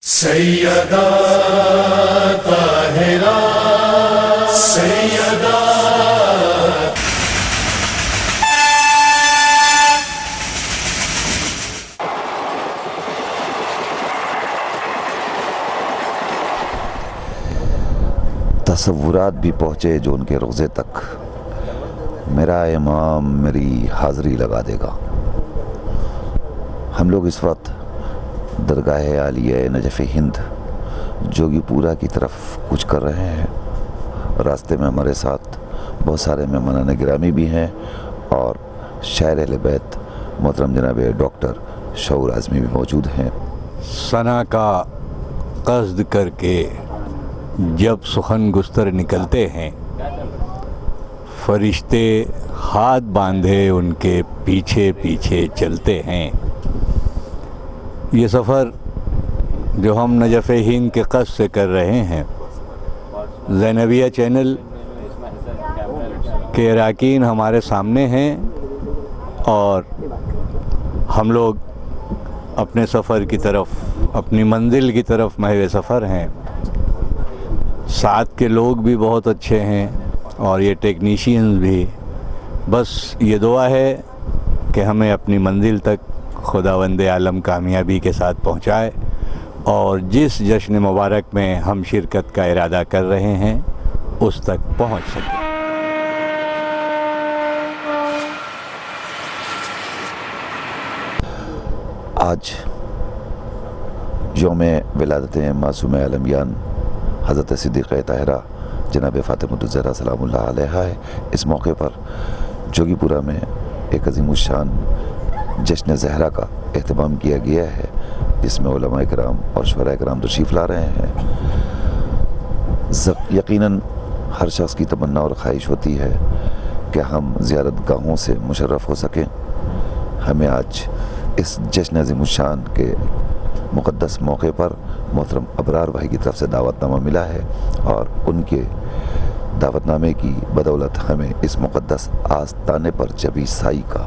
سیدہ طاہرہ سیدہ تصورات بھی پہنچے جو ان کے روضے تک، میرا امام میری حاضری لگا دے گا۔ ہم لوگ اس وقت درگاہ عالیہ نجف ہند جوگی پورہ کی طرف کچھ کر رہے ہیں۔ راستے میں ہمارے ساتھ بہت سارے مہمانان گرامی بھی ہیں اور شاعر اہل بیت محترم جناب ڈاکٹر شعور اعظمی بھی موجود ہیں۔ ثنا کا قصد کر کے جب سخن گستر نکلتے ہیں، فرشتے ہاتھ باندھے ان کے پیچھے پیچھے چلتے ہیں۔ یہ سفر جو ہم نجف ہند کے قصد سے کر رہے ہیں، زینبیہ چینل کے اراکین ہمارے سامنے ہیں اور ہم لوگ اپنے سفر کی طرف، اپنی منزل کی طرف محو سفر ہیں۔ ساتھ کے لوگ بھی بہت اچھے ہیں اور یہ ٹیکنیشینز بھی۔ بس یہ دعا ہے کہ ہمیں اپنی منزل تک خداوند عالم کامیابی کے ساتھ پہنچائے اور جس جشن مبارک میں ہم شرکت کا ارادہ کر رہے ہیں اس تک پہنچ سکیں۔ آج یوم ولادت معصوم عالمیان حضرت صدیقہ طاہرہ جناب فاطمہ الزہرا سلام اللہ علیہا ہے۔ اس موقع پر جوگی پورہ میں ایک عظیم الشان جشن زہرا کا اہتمام کیا گیا ہے، جس میں علماء کرام اور شعراء کرام تشریف لا رہے ہیں۔ یقیناً ہر شخص کی تمنا اور خواہش ہوتی ہے کہ ہم زیارت گاہوں سے مشرف ہو سکیں۔ ہمیں آج اس جشن عظیم الشان کے مقدس موقع پر محترم ابرار بھائی کی طرف سے دعوت نامہ ملا ہے اور ان کے دعوت نامے کی بدولت ہمیں اس مقدس آستانے پر جبی سائی کا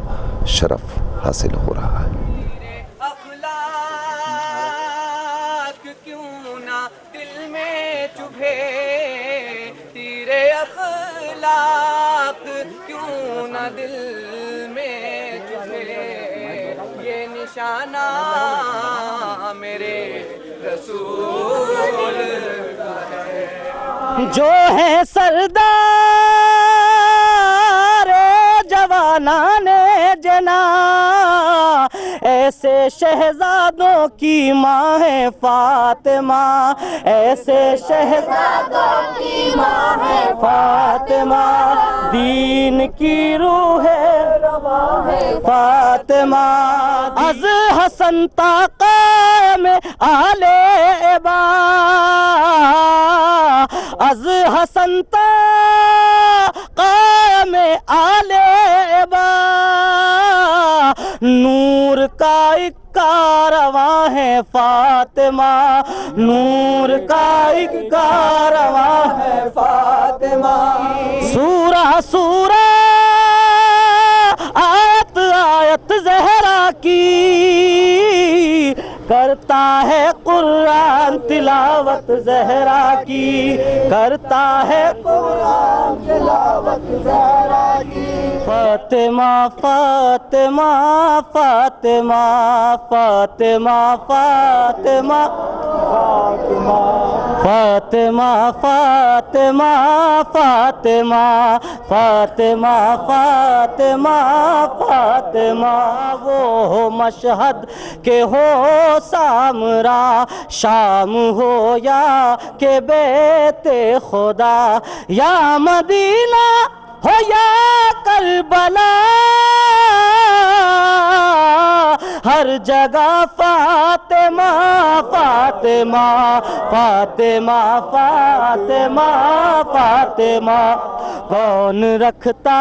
شرف حاصل ہو رہا ہے۔ اخلاق کیوں نہ دل میں چبھے، تیرے اخلاق کیوں نہ دل میں چبھے، یہ نشانہ میرے رسول کا ہے۔ جو ہے سردار جوانان جنا، ایسے شہزادوں کی ماں ہے فاطمہ، ایسے شہزادوں کی ماں ہے فاطمہ، دین کی روح ہے فاطمہ، از حسن تا قائم آل ابا، از حسن تا قائم آل ابا، نور کا ایک کارواں ہے فاطمہ، نور کا ایک کارواں ہے فاطمہ، سورہ سورہ آیت آیت زہرا کی کرتا ہے قرآن تلاوت زہرا کی، کرتا ہے قرآن تلاوت زہرا کی۔ فاطمہ فاطمہ فاطمہ فاطمہ فاطمہ فاطمہ فاطمہ فاطمہ فاطمہ فاطمہ فاطمہ، وہ مشہد کہ ہو سامرا شام ہو یا کہ بیت خدا، یا مدینہ ہو یا کربلا، ہر جگہ فاطمہ فاطمہ فاطمہ فاطمہ فاطمہ، کون رکھتا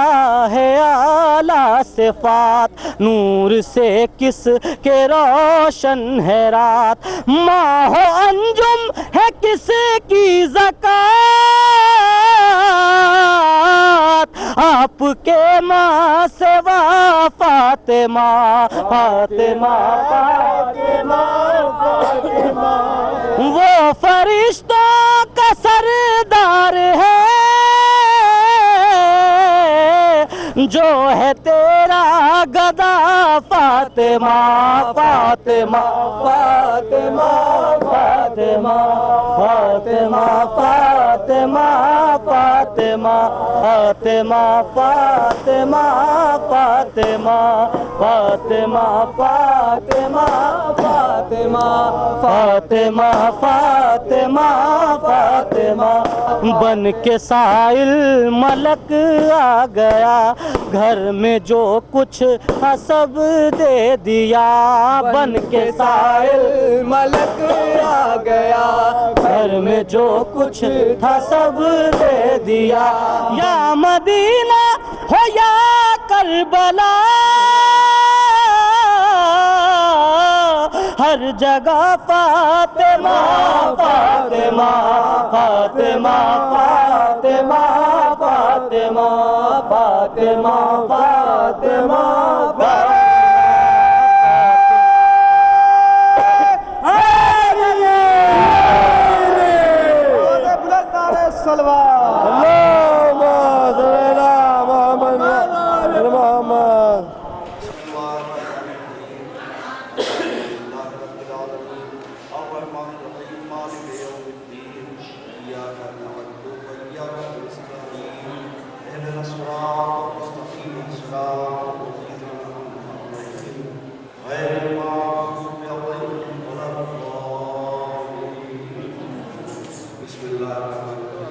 ہے اعلیٰ صفات، نور سے کس کے روشن ہے رات، ماہ و انجم ہے کس کی زکات، آپ کے ماں سوا فاطمہ فاطمہ فاطمہ فاطمہ جو ہے تیرا گدا فاطمہ فاطمہ فاطمہ فاطمہ فاطمہ فاطمہ فاطمہ فاطمہ فاطمہ فاطمہ فاطمہ فاطمہ فاطمہ فاطمہ فاطمہ فاطمہ بن کے سائل ملک آ گیا گھر میں جو کچھ تھا سب دے دیا بن کے سائل ملک آ گیا گھر میں جو کچھ تھا سب دے دیا یا مدینہ ہو یا کربلا ہر جگہ فاطمہ فاطمہ فاطمہ فاطمہ فاطمہ فاطمہ فاطمہ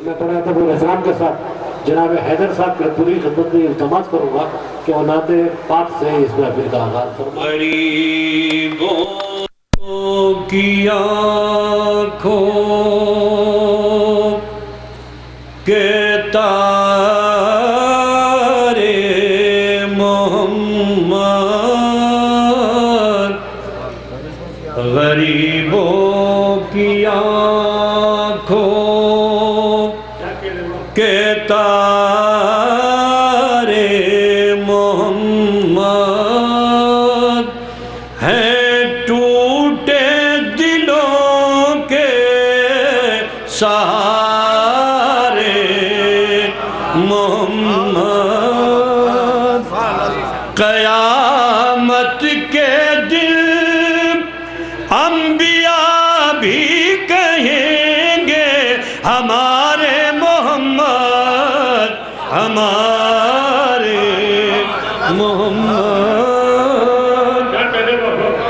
میں بڑا ادب و احترام کے ساتھ جناب حیدر صاحب کے پوری خدمت میں التماس کروں گا کہ اولاد پاک سے اس محفل کا آغاز فرمائیں۔ غریبوں کی آنکھوں کے تارے محمد غریبوں کی آنکھوں کے تارے محمد ہیں ٹوٹے دلوں کے سہارے محمد قیامت کے دن انبیاء بھی کہیں گے ہمارے محمد ہمارے محمد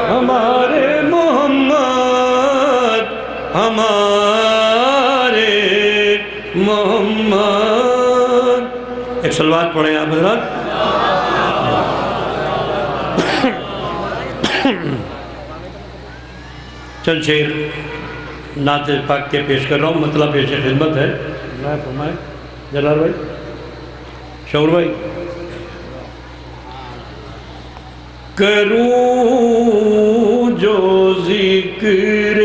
ہمارے محمد ہمارے محمد ایک صلوات پڑھیں آپ حضرات چند شعر نعت پاک کے پیش کر رہا ہوں مطلب پیش خدمت ہے اللہ فرمائے جلال بھائی شعور بھائی کروں جو ذکر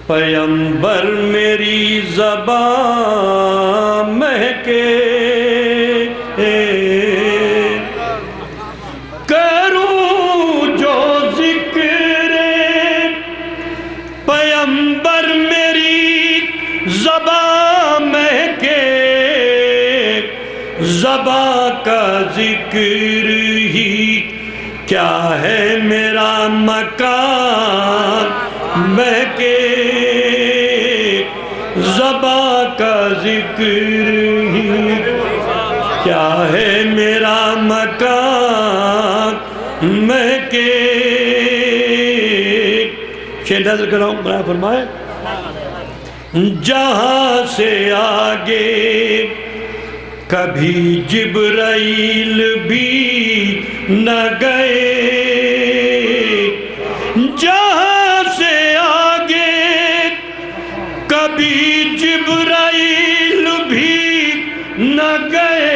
پیمبر میری زبان مہکے پیمبر میری زبان مہکے زبان کا ذکر ہی کیا ہے میرا مکان مہکے زبان کا ذکر ہی کیا ہے میرا مکان مہکے شعر نظر کر رہا ہوں برائے فرمائے جہاں سے آگے کبھی جبرائیل بھی نہ گئے جہاں سے آگے کبھی جبرائیل بھی نہ گئے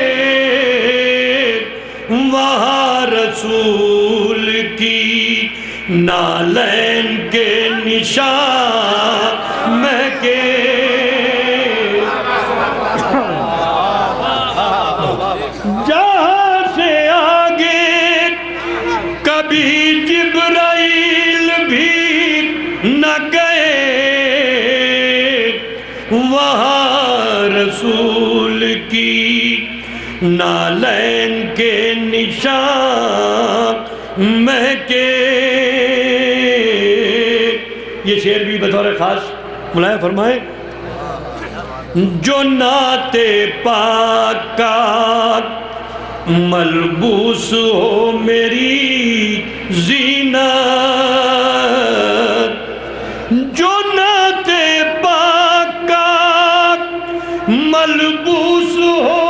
وہاں رسول کی نالین کے نشان مہکے جہاں سے آگے کبھی جبرائیل بھی نہ گئے وہاں رسول کی نالین کے نشان مہکے. یہ شعر بھی بطور خاص ملاحظہ فرمائیں. جو نعت پاک کا ملبوس ہو میری زینت، جو نعت پاک کا ملبوس ہو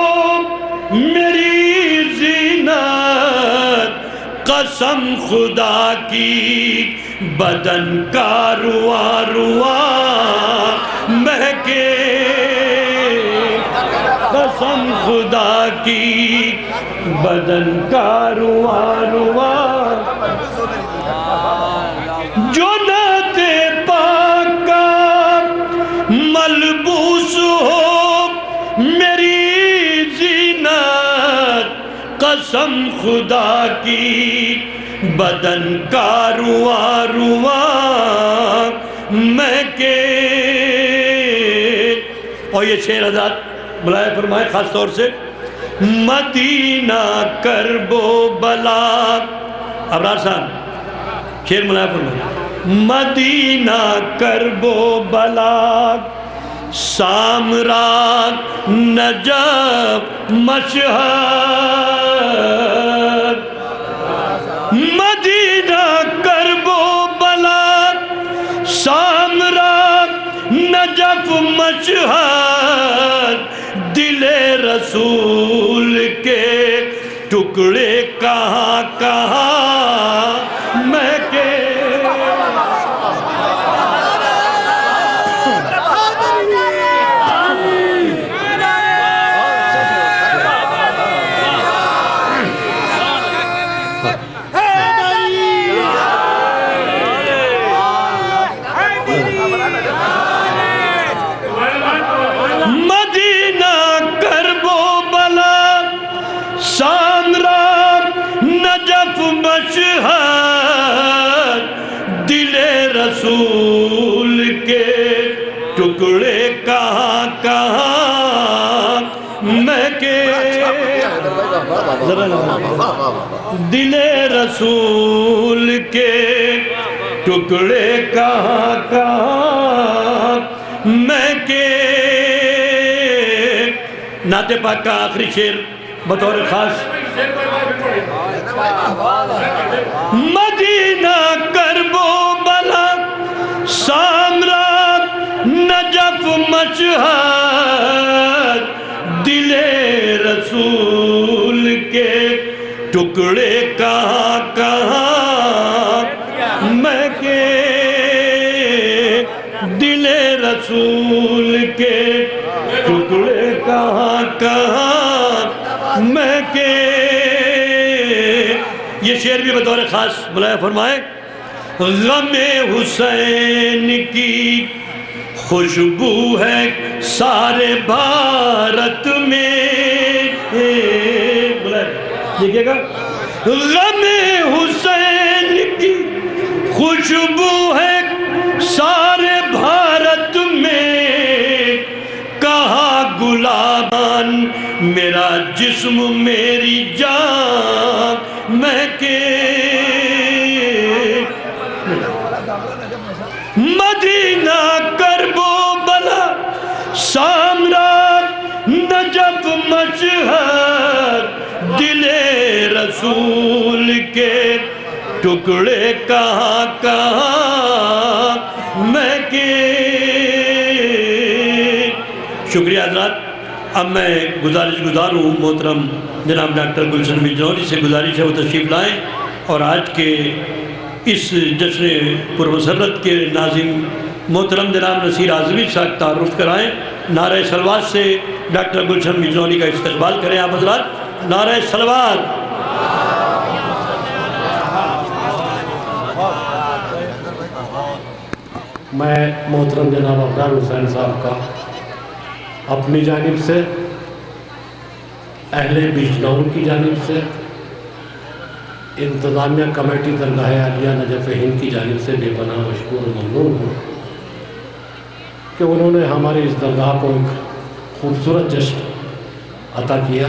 میری زینت، قسم خدا کی بدن کا رواں رواں مہکے. قسم خدا کی بدن کا رواں رواں. جو نعت پاک کا ملبوس ہو میری زینت، قسم خدا کی بدن کا رواں رواں مہکے. اور یہ شعر حضرات ملاحظہ فرمائے خاص طور سے. مدینہ کرب و بلا، ابرار صاحب شعر ملاحظہ فرمائے. مدینہ کرب و بلا، سامرات نجف مشہد. مدینہ کرب و بلا، سامرات نجف مشہد، دل رسول کے ٹکڑے کہاں کہاں مہکے. مدینہ کرب و بلا، سامرات نجف مشہد، دل رسول کے ٹکڑے کہاں کہاں مہکے. دل رسول کے ٹکڑے کہاں کہاں مہکے. نعت پاک کا آخری شعر بطور خاص. مدینہ کرب و بلا، سامرات نجف مشہد، دل رسول کے ٹکڑے کہاں کہاں مہکے. دل رسول کے ٹکڑے کہاں کہاں مہکے. یہ شعر بھی بطور خاص ملاحظہ فرمائے. غم حسین کی خوشبو ہے سارے بھارت میں. دیکھئے گا. غم حسین کی خوشبو ہے سارے بھارت میں، کہاں گلابان میرا جسم میری جان مہکے. مدینہ کرب و بلا، سامرات نجف مشہد، دل رسول کے ٹکڑے کہاں کہاں مہکے. شکریہ حضرات. اب میں گزارش گزار ہوں محترم جناب ڈاکٹر گلشن بجنوری سے گزارش ہے وہ تشریف لائیں اور آج کے اس جشن پرمسرت کے ناظم محترم جناب نصیر اعظمی صاحب تعارف کرائیں. نعرہ صلوات سے ڈاکٹر گلشن بجنوری کا استقبال کریں آپ حضرات. نعرہ صلوات. میں محترم جناب ابرار حسین صاحب کا اپنی جانب سے، اہل بجنور کی جانب سے، انتظامیہ کمیٹی درگاہ عالیہ نجف ہند کی جانب سے بے پناہ مشکور و ممنون ہوں کہ انہوں نے ہماری اس درگاہ کو ایک خوبصورت جشن عطا کیا.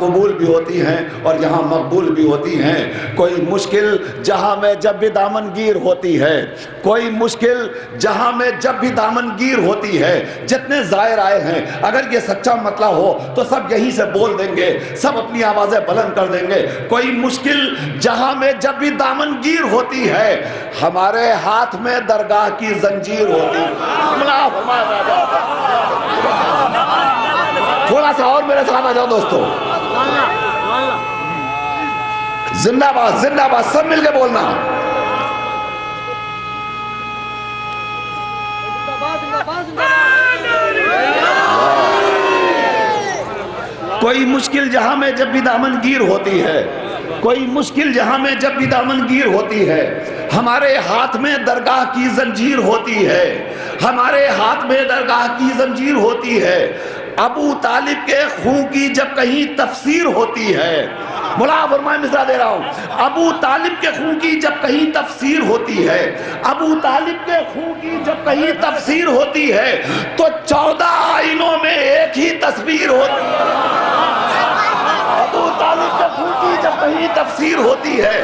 قبول بھی ہوتی ہیں اور یہاں مقبول بھی ہوتی ہیں. کوئی مشکل جہاں میں جب بھی دامن گیر ہوتی ہے, کوئی مشکل جہاں میں جب بھی دامن گیر ہوتی ہے. جتنے زائر آئے ہیں اگر یہ سچا مطلع ہو تو سب یہیں سے بول دیں گے, سب اپنی آوازیں بلند کر دیں گے. کوئی مشکل جہاں میں جب بھی دامن گیر ہوتی ہے, ہمارے ہاتھ میں درگاہ کی زنجیر ہوتی ہے. تھوڑا سا اور میرے ساتھ آ جاؤ دوستو. زندہ باد زندہ باد, سب مل کے بولنا. کوئی مشکل جہاں میں جب بھی دامن گیر ہوتی ہے, کوئی مشکل جہاں میں جب بھی دامن گیر ہوتی ہے, ہمارے ہاتھ میں درگاہ کی زنجیر ہوتی ہے, ہمارے ہاتھ میں درگاہ کی زنجیر ہوتی ہے. ابو طالب کے خون کی جب کہیں تفسیر ہوتی ہے, مولا فرمائے مصرع دے رہا ہوں, ابو طالب کے خون کی جب کہیں تفسیر ہوتی ہے, ابو طالب کے خون کی جب کہیں تفسیر ہوتی ہے تو 14 آئینوں میں ایک ہی تصویر ہوتی ہے. ابو طالب کے خون کی جب کہیں تفسیر ہوتی ہے,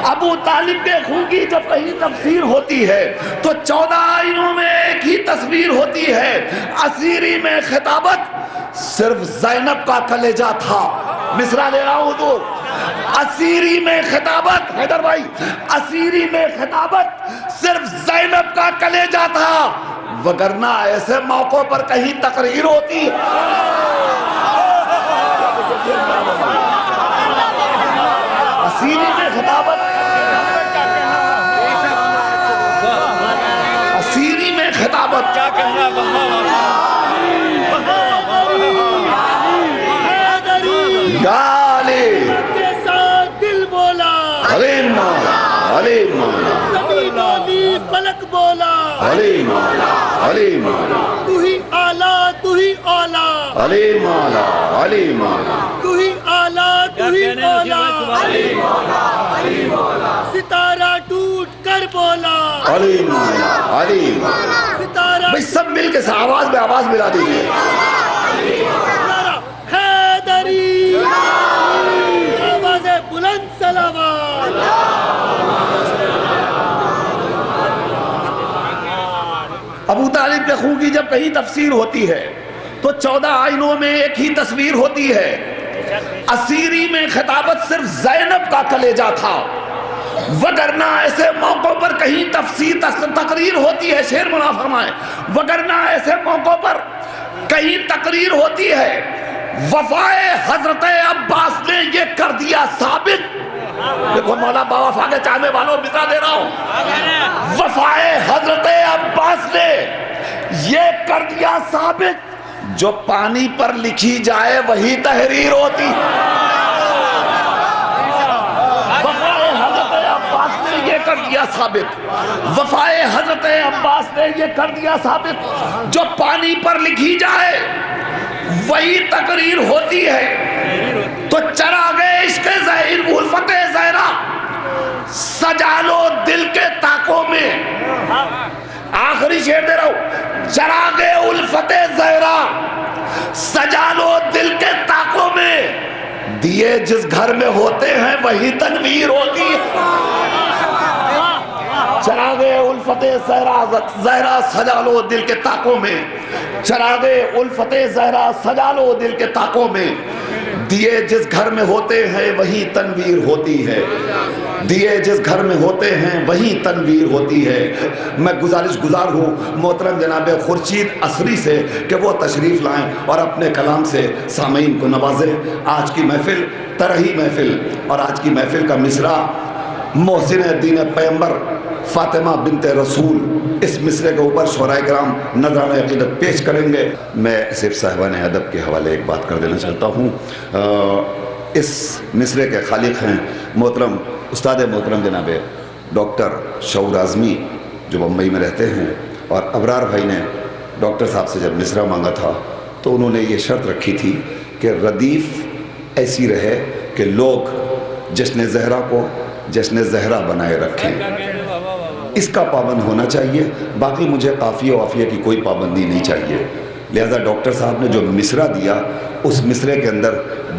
ابو طالب کے خون کی جب کہیں تفسیر ہوتی ہے تو 14 آئینوں میں ایک ہی تصویر ہوتی ہے. اسیری میں خطابت صرف زینب کا کلیجہ تھا. مصرع دے رہا ہوں تو اسیری میں خطابت, حیدر بھائی, اسیری میں خطابت صرف زینب کا کلیجہ تھا, وگرنہ ایسے موقعوں پر کہیں تقریر ہوتی ہے. اسیری میں خطابت, اسیری میں خطابت, کیا کہنا گالے کے ساتھ دل بولا, علی مولا علی مولا, زمین علی فلک بولا, علی مولا علی مولا, تو ہی آلہ تو ہی اولا, علی مولا علی مولا, تو ہی آلہ تو ہی اولا, علی مولا علی مولا, ستارہ ٹوٹ کر بولا, علی مولا علی مولا, ستارہ. بھئی سب مل کے آواز میں آواز ملا دیجئے. حیدری آواز بلند سلامات. ابو طالب کے خون کی جب کہیں تفسیر ہوتی ہے تو 14 آئینوں میں ایک ہی تصویر ہوتی ہے. اسیری میں خطابت صرف زینب کا کلیجہ تھا, وگرنہ ایسے موقعوں پر کہیں تفسیر تقریر ہوتی ہے. شعر مولا فرمائے, وگرنہ ایسے موقعوں پر کہیں تقریر ہوتی ہے. وفائے حضرت عباس نے یہ کر دیا ثابت. دیکھو مولا باوفا کے چاہنے والوں مصرع دے رہا ہوں, وفائے حضرت عباس نے یہ کر دیا ثابت, جو پانی پر لکھی جائے وہی تحریر ہوتی. وفائے حضرت عباس نے یہ کر دیا ثابت, وفائے حضرت عباس نے یہ کر دیا ثابت, جو پانی پر لکھی جائے وہی تقریر ہوتی ہے. تو چراغ عشق ظاہر الفت زہرا سجا لو دل کے طاقوں میں. آخری شعر دے رہا ہوں, چراغ الفت زہرا سجا لو دل کے طاقوں میں, دیے جس گھر میں ہوتے ہیں وہی تنویر ہوتی ہے. چراغ الفت زہرا سجا لو دل کے طاقوں میں, چراغ الفت زہرا سجا لو دل کے طاقوں میں, دیے جس گھر میں ہوتے ہیں وہی تنویر ہوتی ہے, دیے جس گھر میں ہوتے ہیں وہی تنویر ہوتی ہے. میں گزارش گزار ہوں محترم جناب خورشید عصری سے کہ وہ تشریف لائیں اور اپنے کلام سے سامعین کو نوازیں. آج کی محفل ترہی محفل, اور آج کی محفل کا مصرع محسن دین پیغمبر فاطمہ بنت رسول, اس مصرے کے اوپر شعراء کرام نذرانہ عقیدت پیش کریں گے. میں صرف صاحبان ادب کے حوالے ایک بات کر دینا چاہتا ہوں. اس مصرے کے خالق ہیں محترم استاد محترم جناب ڈاکٹر شعور اعظمی جو بمبئی میں رہتے ہیں, اور ابرار بھائی نے ڈاکٹر صاحب سے جب مصرع مانگا تھا تو انہوں نے یہ شرط رکھی تھی کہ ردیف ایسی رہے کہ لوگ جشن زہرا کو جشن زہرا بنائے رکھیں. اس کا پابند ہونا چاہیے, باقی مجھے قافیہ وافیہ کی کوئی پابندی نہیں چاہیے. لہذا ڈاکٹر صاحب نے جو مصرع دیا اس مصرے کے اندر